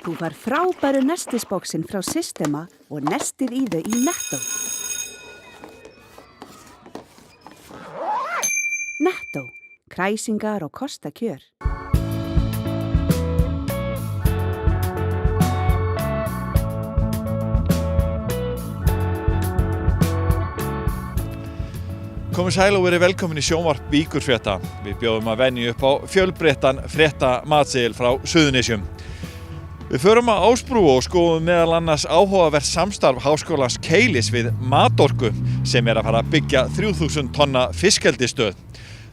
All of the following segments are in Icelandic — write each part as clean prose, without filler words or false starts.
Þú far frábæru nestisboxin frá Systema og nestið í þau í Netto. Netto, kræsingar og kosta kjör. Komið sæl og verið velkomin í sjónvarp Víkurfrétta. Við bjóðum að venju upp á fjölbreyttan frétta matseðil frá Suðurnesjum. Við förum að Ásbrú og skoðum meðal annars áhugavert samstarf Háskólans Keilis við Matorku sem að fara að byggja 3000 tonna fiskeldisstöð.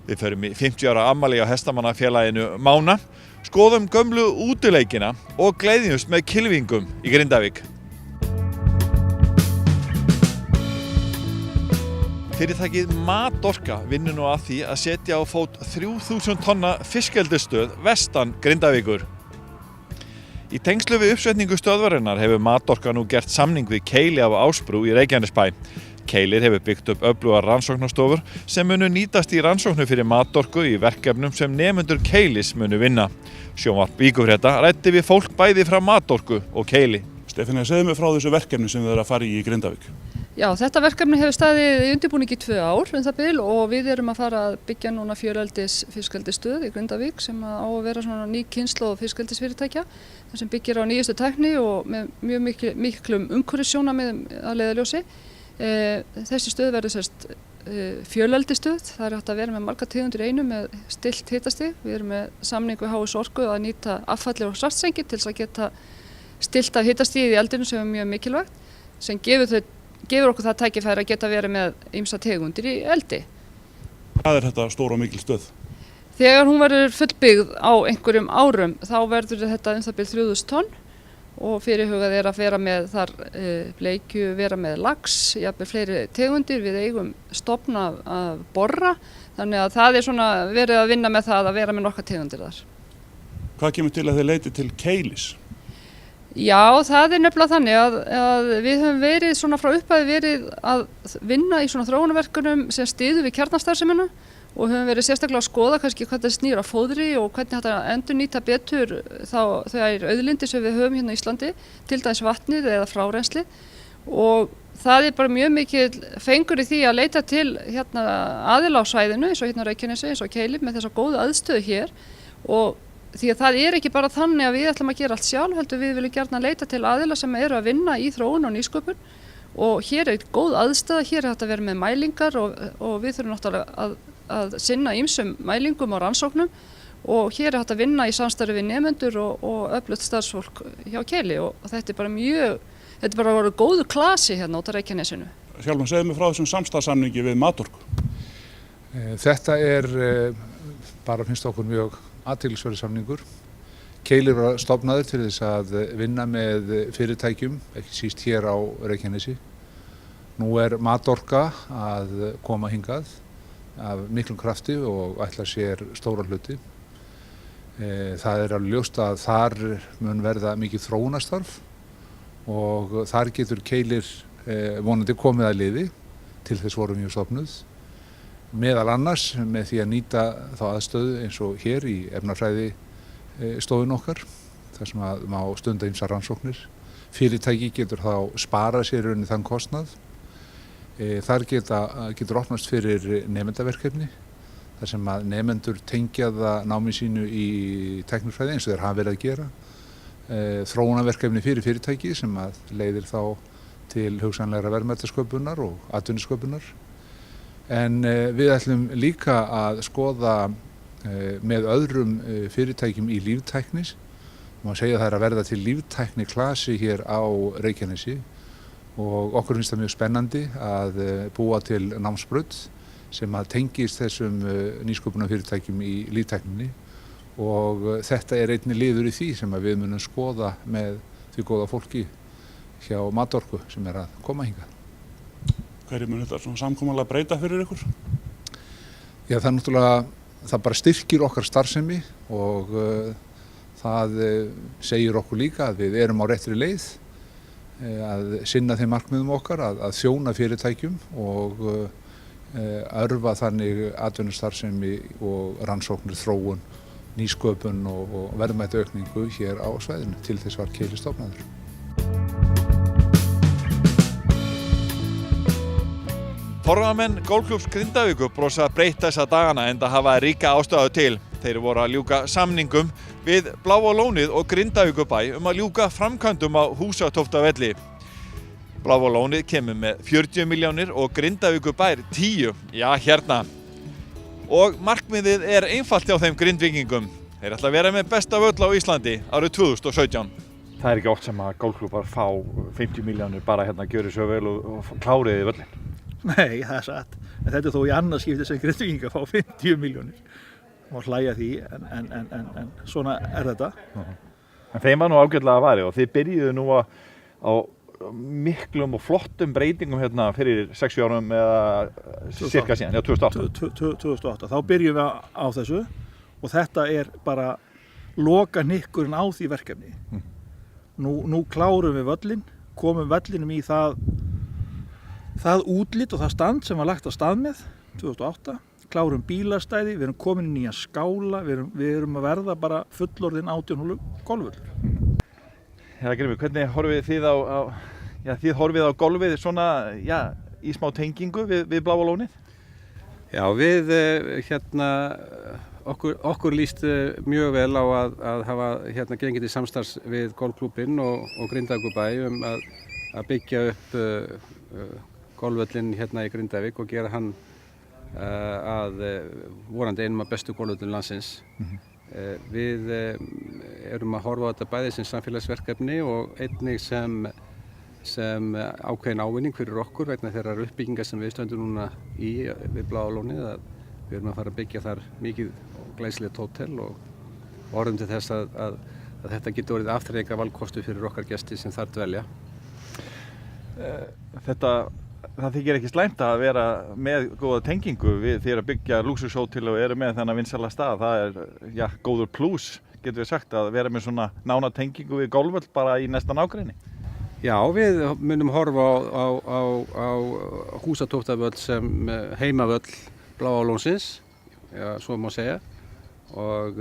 Við förum í 50 ára afmæli á hestamannafélaginu Mána, skoðum gömlu útileikina og gleðjumst með kylfingum í Grindavík. Fyrirtækið Matorka vinnur nú að því að setja á fót 3000 tonna fiskeldisstöð vestan Grindavíkur. Í tengslu við uppsetningu stöðvarinnar hefur Matorka nú gert samning við Keili af Ásbrú í Reykjanesbæ. Keilir hefur byggt upp öflugar rannsóknarstofur sem munu nýtast í rannsóknum fyrir Matorku í verkefnum sem nemendur Keilis munu vinna. Sjónvarp Víkurfrétta ræddi við fólk bæði frá Matorku og Keili. Stefania, segðu mig frá þessu verkefni sem þið eru að fara í Grindavík. Já, þetta verkefni hefur staðið í undirbúningi 2 ár það bil og við erum að fara að byggja núna fjöleldis fiskeldisstöð í Grindavík sem á að vera svona ný kynslóð fiskeldisfyrirtækja sem byggir á nýjustu tækni og með mjög miklum umhverfissjónarmiðum að leiðarljósi. Þessi stöð verður fjöleldisstöð, það er hægt að vera með margar tegundir í einu með stillt hitastig. Við erum með samning við HS Orku að nýta affalli og svartsengi til þess að geta stillt af hitastigið í eldinu sem er mjög mikilvægt, sem gefur okkur það tækifæri að geta verið með ýmsa tegundir í eldi. Hvað er þetta stór og mikil stöð? Þegar hún verður fullbyggð á einhverjum árum þá verður þetta það bil 3000 tonn og fyrirhugað er að vera með þar bleikju, vera með lax, jafnvel fleiri tegundir, við eigum stofna af borra, þannig að það er svona verið að vinna með það að vera með nokkrar tegundir þar. Hvað kemur til að þið leiti til Keilis? Já, það er nefnilega þannig að við höfum verið svona frá upphafi verið að vinna í svona þróunarverkefnum sem styður við kjarnastarfsemina og höfum verið sérstaklega að skoða kannski hvað það snýr að fóðri og hvernig þetta endurnýta betur þær auðlindir sem við höfum hérna á Íslandi, til dæmis vatnið eða frárensli og það er bara mjög mikil fengur í því að leita til hérna aðila á svæðinu eins og hérna Reykjanesi, eins og Keili með þessa góðu aðstöðu hér og því að það er ekki bara þannig að við ætlum að gera allt sjálf, heldur við viljum gjarnan leita til aðila sem eru að vinna í þróun og nýsköpun og hér er góð aðstæða, hér er hægt að vera með mælingar og við þurfum náttúrulega að sinna ýmsum mælingum og rannsóknum og hér er hægt að vinna í samstarfi við nemendur og öflugt starfsfólk hjá Keili og þetta er bara að vera góðu klasi hérna út á Reykjanesinu. Sjálfum, segðu mig frá þessum samstarfssamningi við Matorku. Þetta er bara finnst okkur mjög athyglisverður samningur. Keilir var stofnaður til þess að vinna með fyrirtækjum, ekki síst hér á Reykjanesi. Nú er Matorka að koma hingað af miklum krafti og ætla sér stóra hluti. Það er alveg ljóst að þar mun verða mikið þróunarstarf og þar getur Keilir vonandi komið að liði, til þess vorum við stofnuð. Meðal annars með því að nýta þá aðstöðu eins og hér í efnafræði stofun okkar, þar sem að má stunda ýmsar rannsóknir. Fyrirtæki getur þá sparað sér í þann kostnað. Þar getur opnast fyrir nemendaverkefni, þar sem að nemendur tengja það námi sínu í tæknifræði eins og þeir hafa verið að gera. Þróunarverkefni fyrir fyrirtæki sem að leiðir þá til hugsanlegra verðmætasköpunar og atvinnusköpunar. En við ætlum líka að skoða með öðrum fyrirtækjum í líftækni. Má segja að það er að verða til líftækni klasi hér á Reykjanesi og okkur finnst það mjög spennandi að búa til námsbraut sem að tengist þessum nýsköpunarfyrirtækjum í líftækninni og þetta er einnig liður í því sem að við munum skoða með því góða fólki hjá Matorku sem er að koma hingað. Hverju mun þetta svona samkomulag breyta fyrir ykkur? Já, það bara styrkir okkar starfsemi og það segir okkur líka að við erum á réttri leið að sinna þeim markmiðum okkar, að þjóna fyrirtækjum og örva þannig atvinnustarfsemi og rannsóknir, þróun, nýsköpun og verðmætaaukningu hér á svæðinu. Til þess var Keilir stofnaður. Forráðamenn Golfklúbbs Grindavíkur brosa breytt þessa dagana enda hafa ríka ástæðu til. Þeir voru að ljúka samningum við Bláa lónið og Grindavíkurbæ að ljúka framkvæmdum á Húsatóftavelli. Bláa lónið kemur með 40 milljónir og Grindavíkurbær 10, já hérna. Og markmiðið einfalt hjá þeim Grindvíkingum. Þeir ætla að vera með besta völl á Íslandi árið 2017. Það ekki oft sem að golfklúbbar fá 50 milljónir bara hérna að gjöra svo vel og kláriði völlin. Nei, það satt. En þetta þó í annað skipti sem Grindvíkingar fá 50 milljónir. Má hlæja því, en svona þetta. En þeim var nú ágætlega að vari og þið byrjuðu nú á miklum og flottum breytingum hérna fyrir 6 árum eða cirka síðan, já 2008. 2008, þá byrjum við á þessu og þetta bara loka hnykkurinn á því verkefni. Nú klárum við völlin, komum völlinum í það útlit og það stand sem var lagt á stað með 2008, klárum bílastæði, við erum komin í nýja skála, við erum að verða bara fullorðinn 18 holu golfvöllur. Já, Grímur, hvernig horfið þið þið horfið á golfið svona, í smá tengingu við Bláa lónið? Já, við okkur líst mjög vel á að hafa gengið til samstarfs við golfklúbbinn og Grindavíkurbæ að byggja upp golfvöllinn hérna í Grindavík og gera hann að vonandi einum af bestu golfvöllum landsins. Við erum að horfa á þetta bæði sem samfélagsverkefni og einnig sem ákveðin ávinning fyrir okkur vegna þeirrar uppbyggingar sem við stöndum núna við Bláa lónið að við erum að fara að byggja þar mikið glæsilegt hótel og orðum til þess að þetta getur orðið afþreyingar valkostu fyrir okkar gesti sem þar dvelja. Það þykir ekki slæmt að vera með góða tengingu við því að byggja lúxushótel og eru með þennan vinsæla stað. Það góður plús, getur við sagt, að vera með svona nána tengingu við golfvöll bara í næsta nágrenni. Já, við munum horfa á Húsatóftavöll sem heimavöll Bláa lónsins, svo má segja. Og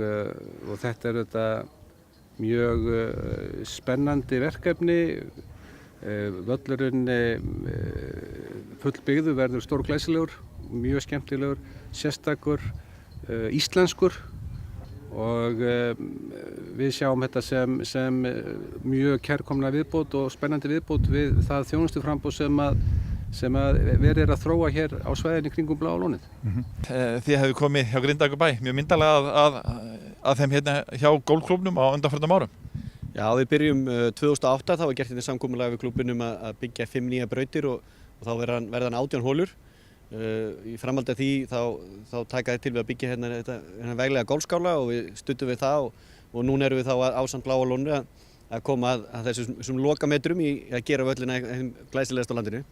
þetta þetta mjög spennandi verkefni. Völlurinn fullbyggður verður stórglæsilegur, mjög skemmtilegur, sérstakur, íslenskur og við sjáum þetta sem mjög kærkomna viðbót og spennandi viðbót við það þjónustuframboð sem verið að þróa hér á svæðinni kringum Bláa lónið. Þið hefðu komið hjá Grindavíkurbæ mjög myndarlega að þeim hérna hjá golfklúbbnum á undanförnum árum. Já, við byrjum 2008, það var gert hérna samkomulag við klúbbinum að byggja 5 nýja brautir og þá verða hann 18 holur. Í framhaldi af því þá taka þið til við að byggja hérna veglega golfskála og við studdum við það og núna erum við þá ásamt Bláa lónið að koma að þessum lokametrum í að gera völlina glæsilegast á landinu.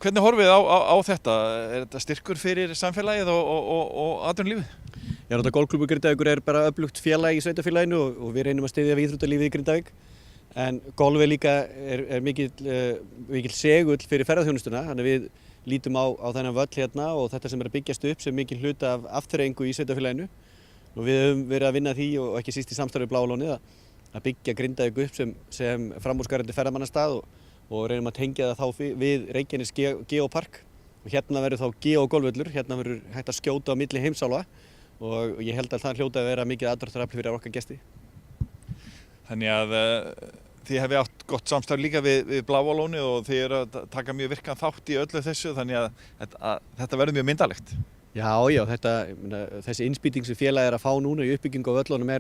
Hvernig horfið á þetta? Þetta styrkur fyrir samfélagið og atvinnulífið? Já, golfklúbbur Grindavíkur bara öflugt félag í sveitarfélaginu og við reynum að styðja við íþróttalífið í Grindavík. En golf líka mikill segull fyrir ferðaþjónustuna, þannig við lítum á þennan völl hérna og þetta sem að byggjast upp sem mikil hluta af afþreyingu í sveitarfélaginu. Og við höfum verið að vinna því og ekki síst í samstarfi við Bláa lónið að byggja Grindavík upp sem framúrskarandi ferðamannastað og reynum að tengja það þá við Reykjanes Geopark. Og hérna verður þá geogolfvöllur, hérna verður hægt að skjóta á milli heimsálfa. Og ég held að það hljóti að vera mikið aðdráttarafl fyrir okkar gesti. Þannig að þið hefði átt gott samstarf líka við Bláa lónið og þið eru að taka mjög virkan þátt í öllu þessu þannig að þetta verður mjög myndalegt. Já, þessi innspýting sem félagið að fá núna í uppbyggingu á völlunum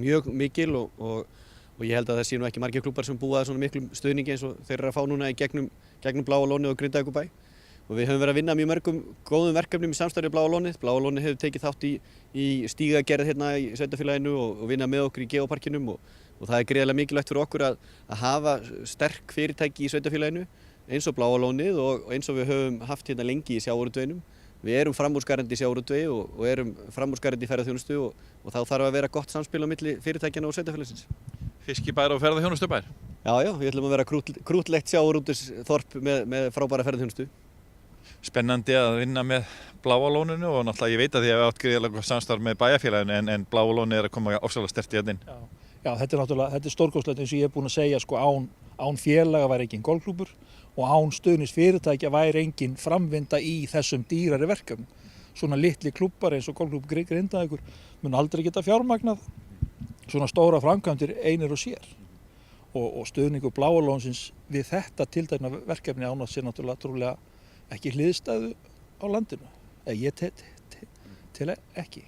mjög mikil og ég held að það sé nú ekki margir klúbbar sem búa svona miklum stuðningi eins og þeir eru að fá núna í gegnum Bláa lónið og Grindavíkurbæ. Og við höfum verið að vinna mjög mörgum góðum verkefnum í samstarfi við Bláa lónið. Bláa lónið hefur tekið þátt í stígagerð hérna í sveitarfélaginu og vinna með okkur í geoparkinum og það gríðarlega mikilvægt fyrir okkur að hafa sterk fyrirtæki í sveitarfélaginu eins og Bláa lónið og eins og við höfum haft hérna lengi í sjávarútveginum. Við erum framúrskarandi í sjávarútvegi og erum framúrskarandi í ferðaþjónustu og þá þarf að vera gott samspil á milli fyrirtækjanna og sveitarfélagsins. Fiskibær og ferðaþjónustubær? Já, við ætlum að vera krútlegt sjávarútvegsþorp með frábæra ferðaþjónustu. spennandi að vinna með Bláa lóninu og náttúrulega ég veit að því að við átt gríðarlega gott samstarf með bæjarfélaginu en Bláa lónið að koma ofsalega sterkt í hérna inn. Já, þetta er náttúrulega, þetta er stórkostlegt eins og ég búinn að segja, sko, án félaga væri engin golfklúbbur og án stuðningsfyrirtækja væri engin framvinda í þessum dýrari verkefnum. Svona litli klúbbar eins og golfklúbbur Grindavíkur mun aldrei geta fjármagnað svona stóra framkvæmdir einir og sér. Og stuðningur Bláa lónsins við þetta tiltekna verkefni án að sé náttúrulega trúlega ekki hliðstæðu á landinu. Ég til ekki.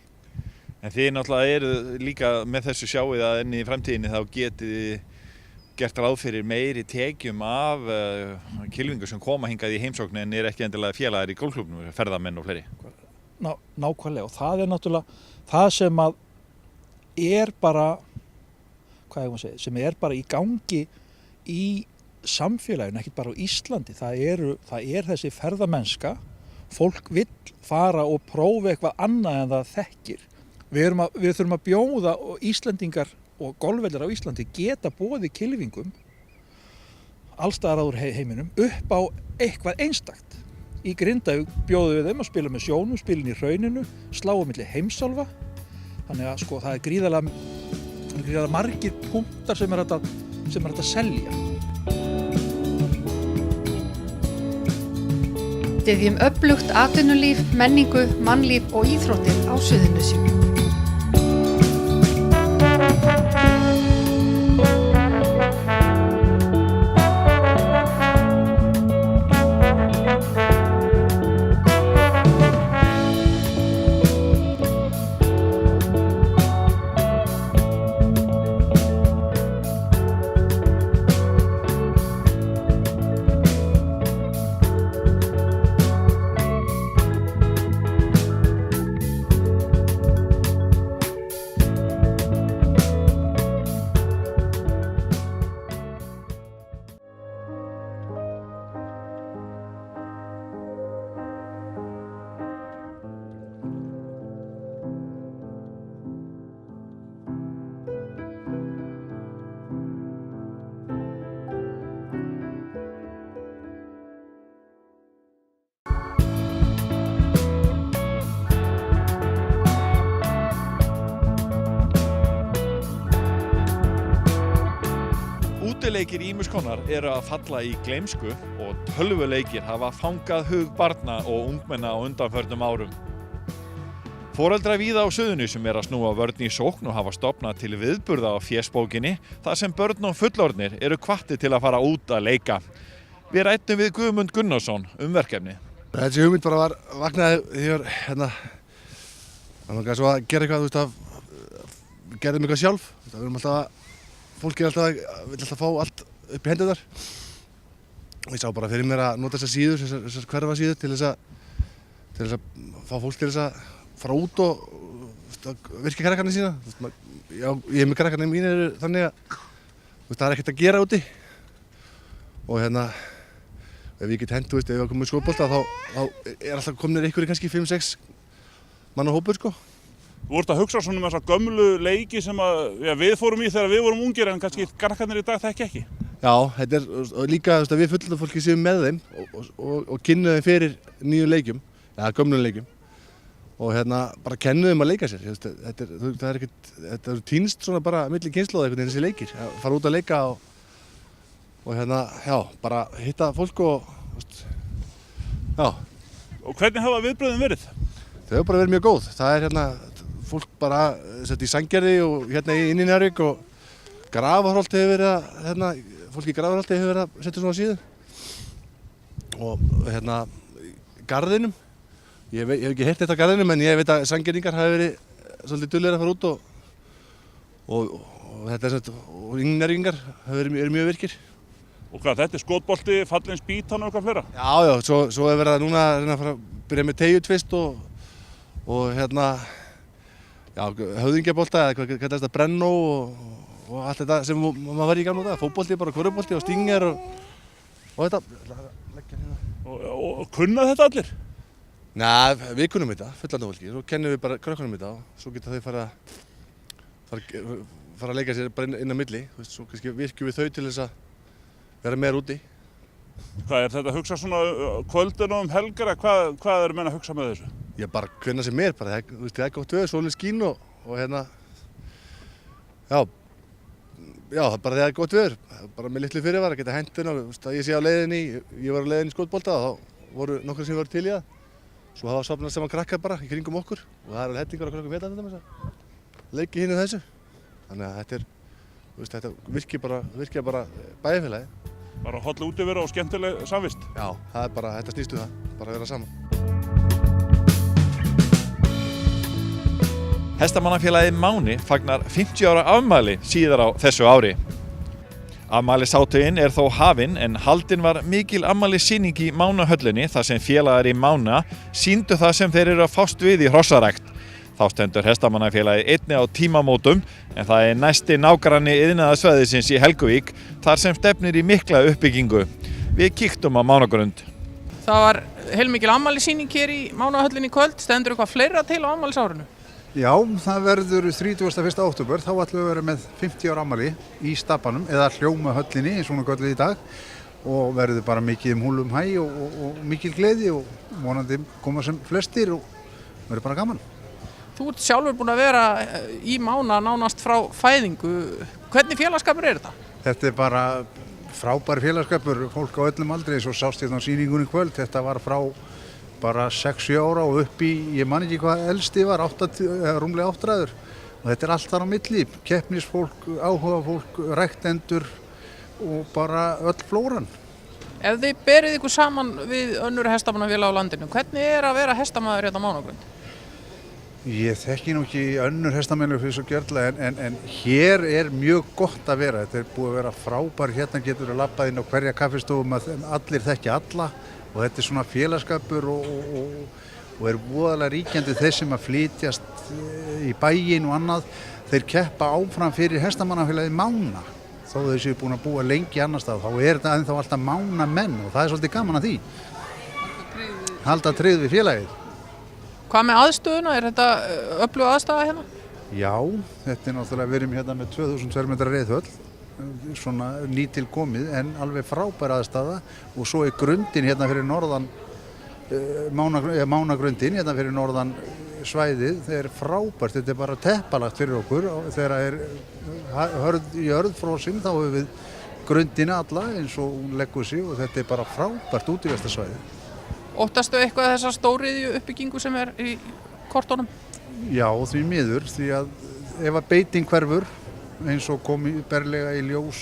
En þið náttúrulega eru líka með þessu sjáið að enn í framtíðinni þá getið þið gert ráð fyrir meiri tekjum af kylfingur sem koma hingað í heimsókn en ekki endilega félagar í golfklúbbnum, ferðamenn og fleiri. Nákvæmlega og það er náttúrulega það sem að er bara, hvað ég má segja, sem er bara í gangi í samfélaginu, ekki bara á Íslandi. Það er þessi ferðamennska, fólk vill fara og prófa eitthvað annað en það þekkir. Við þurfum að bjóða og Íslendingar og golfvellir á Íslandi geta boðið kylfingum allstaðar úr heiminum upp á eitthvað einstakt. Í Grindavík bjóðum við þeim að spila með sjónum, spilin í hrauninu, sláum milli heimsálfa. Þannig að sko það er gríðarlega margir punktar sem er hægt að selja. Styðjum öflugt atvinnulíf, menningu, mannlíf og íþróttir á Suðurnesjum. Útileikir ýmiss konar eru að falla í gleymsku og tölvuleikir hafa fangað hug barna og ungmenna á undanförnum árum. Foreldrar víða á Suðurnesjum eru að snúa vörn í sókn og hafa stofnað til viðburða á fésbókinni þar sem börn og fullorðnir eru hvattir til að fara út að leika. Við ræddum við Guðmund Gunnarsson verkefni. Þessi hugmynd bara vaknaði þegar það var svo að gera eitthvað, gerðum eitthvað sjálf. Við erum alltaf fólk vill alltaf fá allt upp í hendurnar og ég sá bara fyrir mér að nota þessar síður, þessar hverfasíður til þess að fá fólk til þess að fara út og virka krakkarnir sína. Ég hef með krakkarnir mínir þannig að það er ekkert að gera úti og ef ég get hent, ef ég var komið í skóbolta þá er alltaf komnir ykkur í kannski 5-6 manna hópur sko. Þú voru að hugsa svona með þessa gömlu leiki sem við fórum í þegar við vorum ungir en kannski krakkarnir í dag þekki ekki. Já, þetta er líka að við fullorðna fólki séum með þeim og kynnum þeim fyrir nýjum leikjum, gömlum leikjum og bara kennum þeim að leika sér. Þetta er týnst svona bara milli kynslóða einhvern veginn þessi leikir, að fara út að leika og bara hitta fólk og já. Og hvernig hafa viðbrögðin verið? Þau hafa bara verið mjög góð. Það er fólk bara sett í Sandgerði og inn í Njarðvík og Grafarholt hefur verið fólk í Grafarholti hefur verið að setja svona síðu og Garðinum, ég hef ekki heyrt þetta á Garðinum en ég veit að Sandgerðingar hafa verið svolítið duglegir að fara út og og Njarðvíkingar eru mjög virkir. Og hvað, þetta er skotbolti, fallin spýtan og eitthvað fleira? Já, svo er verið að núna reyna að fara að byrja með teygjutvist og höfðingjabolta eða hvað er þetta, brennó og allt þetta sem maður var í gamla daga, fótbolti, bara körfubolti og stinger og þetta. Og kunna þetta allir? Nei, við kunnum þetta, fullandi fólki, svo kennum við bara krökkunum þetta og svo geta þau fara að leika sér bara inn á milli, svo kannski virkjum við þau til þess að vera meira úti. Hvað er þetta að hugsa svona kvöldin helgar, hvað er menn að hugsa með þessu? Ég bara hvenær sem bara, það er gott veður, sólin skín og hérna, já, það er bara þegar gott veður, bara með litlu fyrirvara, geta hendina, ég sé á leiðinni, ég var á leiðinni í skotbolta og þá voru nokkur sem voru til í það. Svo hafa safnað saman krakkar bara í kringum okkur og það eru hellingar á krökkum veitan þetta með þess að leiki hinn þessu. Þannig að þetta virkir bara bæjarfélagi. Bara holl útivera og skemmtileg samvist? Já, það er bara, þetta snýst það, bara að vera saman. Hestamannafélagið Máni fagnar 50 ára afmæli síðar á þessu ári. Afmælishátíðin er þó hafin en haldin var mikil afmælissýning í Mánahöllinni þar sem félagar í Mána sýndu það sem þeir eru að fást við í hrossarækt. Þá stendur Hestamannafélagið einnig á tímamótum en það er næsti nágranni iðnaðarsvæðisins í Helguvík þar sem stefnir í mikla uppbyggingu. Við kíktum á Mánagrund. Það var heilmikil afmælissýning hér í Mánahöllinni í kvöld. Stendur eitthvað fleira til á afmælisárinu? Já, það verður 31. október, þá ætlum við að vera með 50 ára afmæli í Stapanum eða Hljómahöllinni eins og hún er kölluð í dag og verður bara mikið húllum hæ og mikil gleði og vonandi koma sem flestir og verður bara gaman. Þú ert sjálfur búin að vera í Mána nánast frá fæðingu. Hvernig félagsskapur er þetta? Þetta er bara frábær félagsskapur, fólk á öllum aldri eins og sást hérna á sýningunni í kvöld. Þetta var frá bara 6-7 ára og upp í, ég man ekki hvað elsti var, rúmlega 8 ræður. Og þetta er allt þar á milli, keppnisfólk, áhugafólk, ræktendur og bara öll flóran. Ef þið berið ykkur saman við önnur hestamannafélag á landinu, hvernig er að vera hestamaður hérna á Mánagrund? Ég þekki nú ekki önnur hestamannafélag fyrir svo gjörlega en hér er mjög gott að vera. Þetta er búið að vera frábær, hérna getur við labbað inn á hverja kaffistofum að allir þekki alla. Og þetta er svona félagsskapur og er voðalega ríkjandi þeir sem að flytjast í bæinn og annað. Þeir keppa áfram fyrir hestamannafélagið Mána. Þó þau séu búin að búa lengi annar stað, þá er þetta ennþá alltaf Mánamenn og það er svolítið gaman að því. Halda tryggð við félagið. Hvað með aðstöðuna? Er þetta öflug aðstaða hérna? Já, þetta er náttúrulega, við erum hérna með 2000 fermetra reiðhöll. Svona nýtilkomið en alveg frábær aðstaða og svo er grundin hérna fyrir norðan Mánagrundin hérna fyrir norðan svæðið, það er frábært, þetta er bara teppalagt fyrir okkur og þegar það er í örðfrósin þá hefur við grundina alla eins og hún leggur sig og þetta er bara frábært útivistarsvæði. Óttastu eitthvað þessa stóriðju uppbyggingu sem er í kortunum? Já, því miður, því að ef að beiting hverfur eins og kom berlega í ljós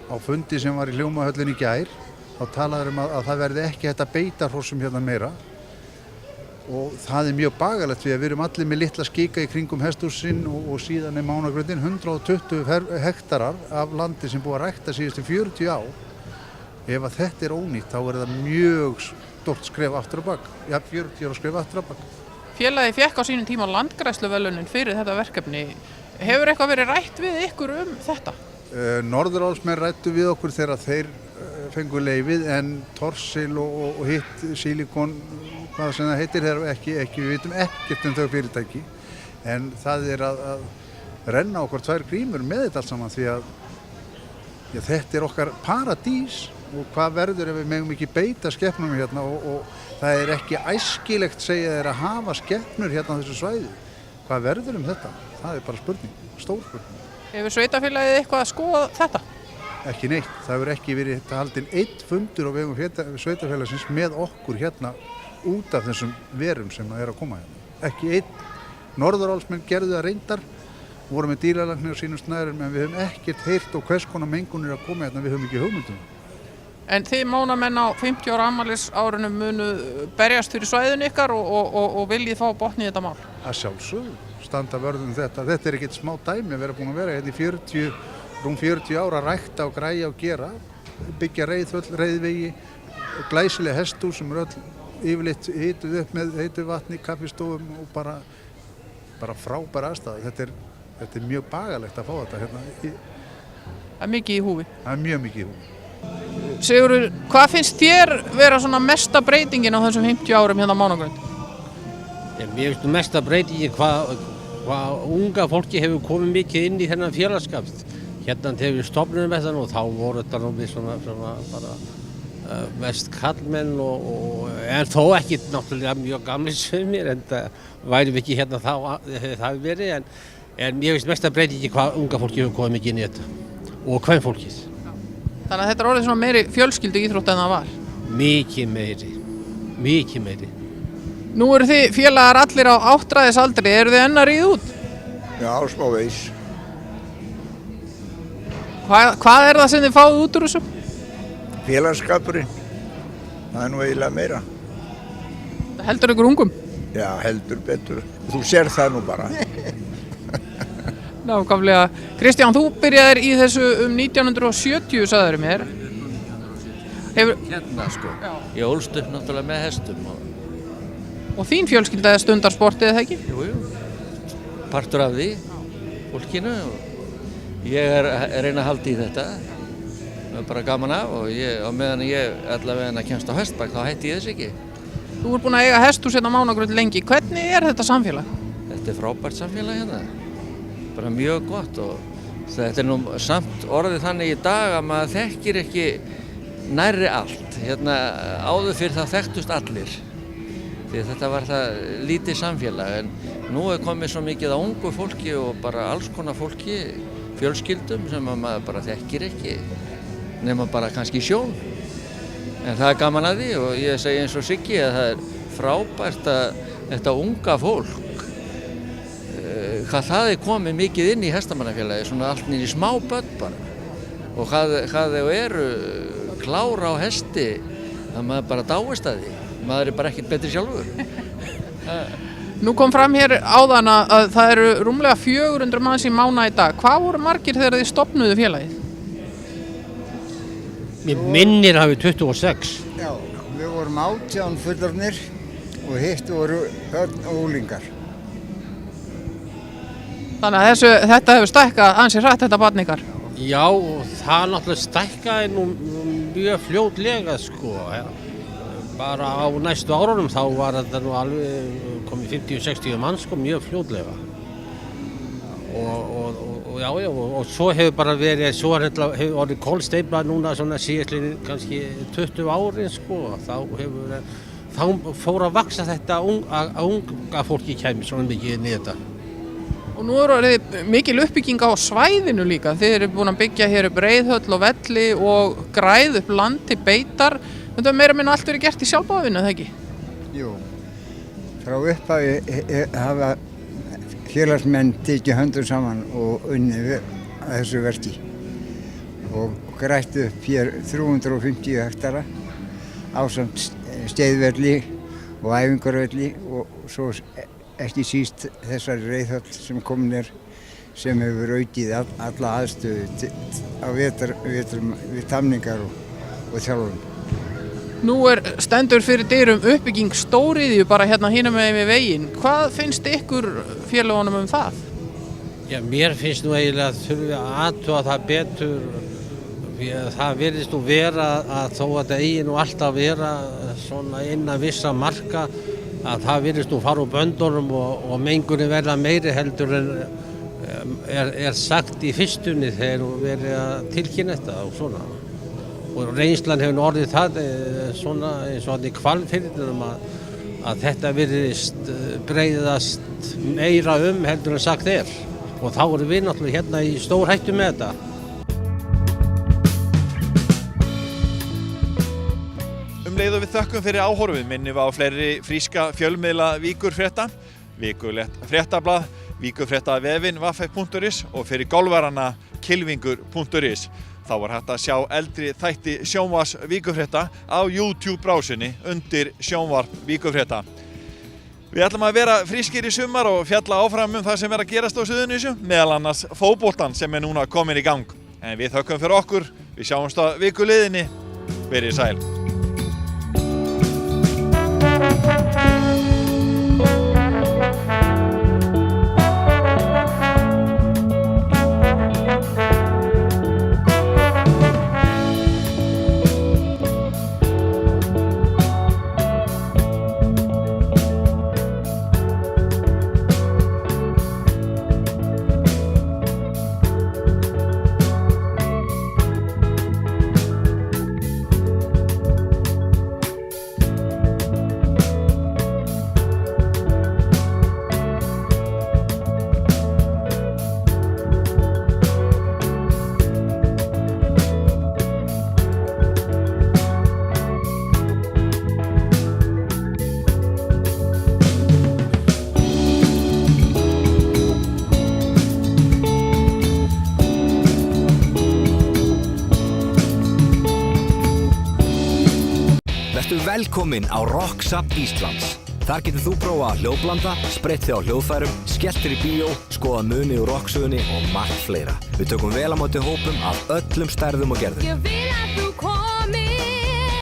á fundi sem var í Hljómahöllinni í gær, þá talaður að það verði ekki hægt að beita hrossum hérna meira og það er mjög bagalegt því að við erum allir með litla skika í kringum hesthúsin og síðan er Mánagrundin 120 hektarar af landi sem búið að rækta síðustu 40 ár. Ef að þetta er ónýtt þá er það mjög stort skref aftur á bak, ja 40 ára skref aftur á bak. Félagið fékk á sínum tíma landgræðsluverðlaunin fyrir þetta verkefni. Hefur eitthvað verið rætt við ykkur þetta? Norðurálsmenn rættu við okkur þegar þeir fengu leyfið en Torsil og hitt Silikon, hvað sem það heitir, við vitum ekkert þau fyrirtæki. En það er að renna okkur 2 grímur með þetta allt saman því að þetta er okkar paradís og hvað verður ef við megum ekki beita skepnum hérna og það er ekki æskilegt segja þeir að hafa skepnur hérna á þessu svæði. Hvað verður þetta? Það er bara spurning, stór spurning. Hefur sveitafélagið eitthvað að skoða þetta? Ekki neitt. Það hefur ekki verið haldinn einn fundur á vegum sveitafélagsins með okkur hérna út af þessum verum sem er að koma hérna. Ekki einn. Norðurálsmenn gerðu það reyndar, voru með dýralækni á sínum snærum en við höfum ekkert heyrt og hvers konar mengun er að koma hérna, við höfum ekki hugmyndum. En þið Mánamenn á 50 ára afmælisárinu munu berjast fyrir svæðinu ykkar og viljið fá botn í þetta mál? Að sjálfsögðu, standa vörðum þetta. Þetta er ekkert smá dæmi að vera búin að vera hérna í rúm 40 ára að rækta og græja og gera, byggja reiðvegi, glæsileg hesthús sem öll yfirleitt hituð upp með heitu vatni, kaffistofum og bara frábær aðstæða. Þetta er mjög bagalegt að fá þetta hérna. Það er mikið í húfi? Það er mjög mikið í húfi. Sigurður, hvað finnst þér vera svona mesta breytingin á þessum 50 árum hérna á Mánagrund? Mér finnst mesta breytingin hvað unga fólki hefur komið mikið inn í þennan félagskap. Hérna þegar við stofnum með þann og þá voru þetta nú við svona bara mest kallmenn en þó ekki náttúrulega mjög gamlir sumir en það værum við ekki hérna þá það hafi verið en ég veist mest að breyti ekki hvað unga fólki hefur komið mikið inn í þetta og kvenfólkið. Þannig að þetta er orðið svona meiri fjölskyldu íþrótt en það var? Mikið meiri. Nú eru þið félagar allir á áttræðisaldri, eru þið enn að ríða út? Já, smávegis. Hvað er það sem þið fáið út úr þessu? Félagskapurinn, það er nú eiginlega meira. Það heldur ykkur ungum? Já, heldur betur. Þú sér það nú bara. Nákvæmlega. Kristján, þú byrjaðir í þessu 1970, sagðir mér. Hérna sko. Ég ólst upp náttúrulega með hestum. Og þín fjölskylda stundar sportið, eða ekki? Jú. Partur af því, fólkinu. Ég er reyna að halda í þetta. Það er bara gaman af og á meðan ég allavega kemst á hestbak þá hætti ég þess ekki. Þú ert búinn að eiga hesthús hérna á Mánagrund lengi. Hvernig er þetta samfélag? Þetta er frábært samfélag hérna. Bara mjög gott og þetta er nú samt orðið þannig í dag að maður þekkir ekki nærri allt. Hérna áður fyrir það þekktust allir. Því þetta var það lítið samfélag en nú er komið svo mikið á ungu fólki og bara alls konar fólki, fjölskyldum sem að maður bara þekkir ekki nema bara kannski sjón. En það er gaman að því og ég segi eins og Siggi að það er frábært að þetta unga fólk hvað það er komið mikið inn í hestamannafélagi, svona allt niður í smá börn bara. Og hvað þau eru klára á hesti, að maður bara dáist að því. Maður er bara ekkert betri sjálfur. Nú kom fram hér áðan að það eru rúmlega 400 manns í Mána í dag. Hvað voru margir þegar þið stofnuðu félagið? Mér minnir hafi 26. Já, við vorum 18 fullorðnir og hitt voru börn og unglingar. Þannig að þetta hefur stækkað ansi hratt þetta barn ykkar. Já, það náttúrulega stækkaði nú mjög fljótlega sko. Bara á næstu árunum þá var þetta nú alveg komið 50-60 mann sko mjög fljótlega. Og svo hefur bara verið, svo hefur orðið kolsteypa núna svona síðastliðin kannski 20 árin sko. Þá fór að vaxa þetta að unga fólki kæmi svona mikið inn í þetta. Og nú er orðið mikil uppbygging á svæðinu líka. Þið eru búin að byggja hér upp reiðhöll og velli og græð upp land til beitar. Þetta meira minna allt verið gert í sjálfboðavinnu, eða ekki? Jú, frá upphafi hafa félagsmenn tekið höndum saman og unnið að þessu verki. Og grætt upp hér 350 hektara ásamt steiðvelli og æfingarvelli og svo ekki síst þessari reiðhöll sem komin er sem hefur aukið alla aðstöðu á vetrum við tamningar og þjálfun. Nú stendur fyrir dyrum uppbygging stóriðju bara hérna hinum megin við veginn. Hvað finnst ykkur félagunum það? Já, mér finnst nú eiginlega að þurfi að athuga það betur. Það virðist nú vera að þó að það eigi nú alltaf vera svona innan vissa marka að það virðist nú fara úr böndunum og mengunin verða meiri heldur en er sagt í fyrstunni þegar verið að tilkynna þetta og svona. Og reynslan hefur orðið það svona eins og í Hvalfirðinum að þetta virðist breiðast meira heldur en sagt er. Og þá erum við náttúrulega hérna í stórhættu með þetta. Leið og við þökkum fyrir áhorfið minnum við á fleiri fríska fjölmiðla Víkurfrétta, Vikulegt fréttablað, Víkurfréttavefinn vf.is og fyrir golfarana kylfingur.is. Þá var hægt að sjá eldri þætti sjónvarps Víkurfrétta á YouTube-brásinni undir sjónvarp Víkurfrétta. Við ætlum að vera frískir í sumar og fjalla áfram það sem að gerast á Suðurnesju, meðal annars fótboltann sem núna komin í gang. En við þökkum fyrir okkur, við sjáumst á vikuliðinni, verið sæl. Velkomin á Rocksafn Íslands. Þar getur þú prófa að hljóðblanda, spreytt þig á hljóðfærum, skellt þér í bíó, skoða muni úr rocksögunni og margt fleira. Við tökum vel á móti hópum af öllum stærðum og gerðum.